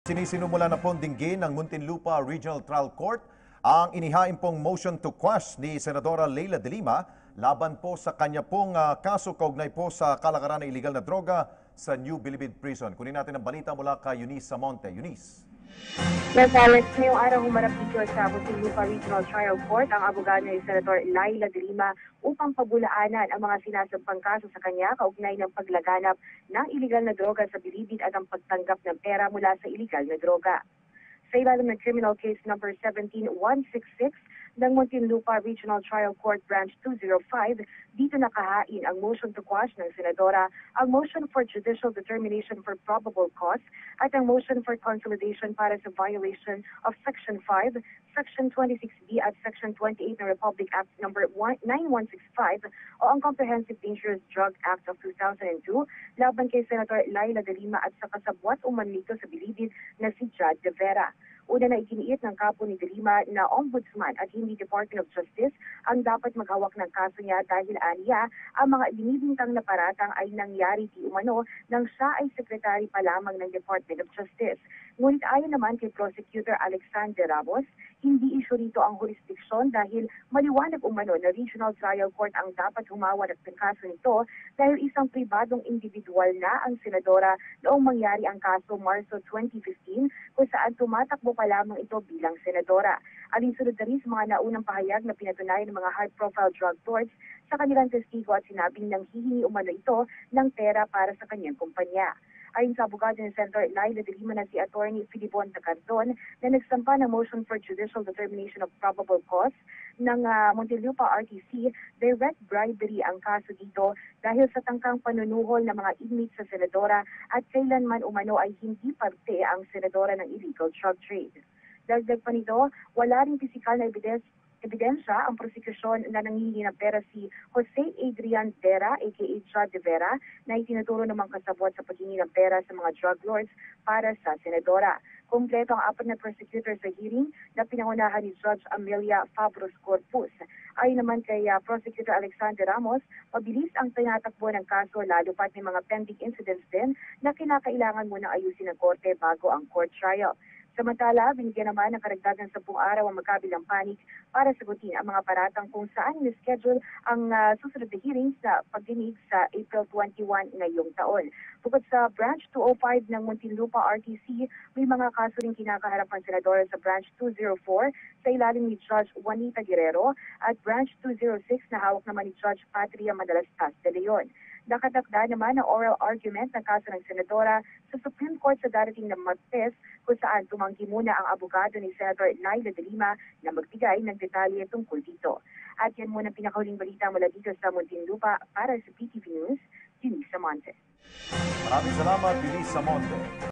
Sinisinumula na pong dinggin ng Muntinlupa Regional Trial Court ang inihain pong motion to quash ni Senadora Leila de Lima laban po sa kanya pong kaso kaugnay po sa kalakaran ng iligal na droga sa New Bilibid Prison. Kunin natin ang balita mula kay Eunice Samonte. Eunice. Yes, Alex, ngayong araw humarap dito sa Muntinlupa Regional Trial Court ang abogado ni Senator Leila de Lima upang pabulaanan ang mga sinasampang kaso sa kanya kaugnay ng paglaganap ng iligal na droga sa Bilibid at ang pagtanggap ng pera mula sa iligal na droga. Sa ilalim ng Criminal Case Number 17166 ng Muntinlupa Regional Trial Court Branch 205, dito nakahain ang motion to quash ng Senadora, ang motion for judicial determination for probable cause, at ang motion for consolidation para sa violation of Section 5, Section 26B at Section 28 ng Republic Act Number 9165 o ang Comprehensive Dangerous Drug Act of 2002 laban kay Senator Leila de Lima at sa kasabwat umanlito sa Bilibid na si Jad de Vera. Una na iginiit ng kapo ni de Lima na ombudsman at hindi Department of Justice ang dapat maghawak ng kaso niya dahil aniya ang mga binibintang na paratang ay nangyari di umano nang siya ay sekretary pa lamang ng Department of Justice. Ngunit ayon naman kay Prosecutor Alexander Ramos, hindi isyu rito ang jurisdiksyon dahil maliwanag umano na Regional Trial Court ang dapat humawak ng kaso nito dahil isang pribadong individual na ang senadora noong mangyari ang kaso Marso 2015 kung saan tumatakbo pa lamang ito bilang senadora. Alinsunod na rin sa mga naunang pahayag na pinatunayan ng mga high-profile drug lords sa kanilang testigo at sinabing nang hihingi umano ito ng pera para sa kanyang kumpanya. Ayon sa abogado ni Senator Leila de Lima na si Attorney Filipon Tacardon na nagsampa ng motion for judicial determination of probable cause ng Muntinlupa RTC, direct bribery ang kaso dito dahil sa tangkang panunuhol ng mga inmates sa senadora at kailanman umano ay hindi parte ang senadora ng illegal drug trade. Dagdag pa nito, wala ring pisikal na ebidensya ang prosekusyon na nanghihingi ng pera si Jose Adrian Vera aka Jad de Vera na itinuturo namang kasabwat sa paghingi ng pera sa mga drug lords para sa senadora. Kompleto ang apat na prosecutor sa hearing na pinangunahan ni Judge Amelia Fabros Corpus. Ayon naman kay Prosecutor Alexander Ramos, mabilis ang tinatakbo ng kaso lalo pat may mga pending incidents din na kinakailangan munang ayusin ng korte bago ang court trial. Samantala, binigyan naman ng karagdagang 10 araw ang magkabilang panig para sagutin ang mga paratang kung saan in-schedule ang susunod na hearings sa pagdinig sa April 21 ngayong taon. Bukod sa Branch 205 ng Muntinlupa RTC, may mga kaso rin kinakaharap ang senadora sa Branch 204 sa ilalim ni Judge Juanita Guerrero at Branch 206 na hawak naman ni Judge Patria Madalastas de Leon. Nakatakda naman ang oral argument ng kaso ng senadora sa Supreme Court sa darating na Martes kung saan tumanggi muna ang abogado ni Senator Leila de Lima na magbigay ng detalye tungkol dito. At yan muna pinakahuling balita mula dito sa Muntinlupa para sa PTV News, Eunice Samonte. Maraming salamat, Eunice Samonte.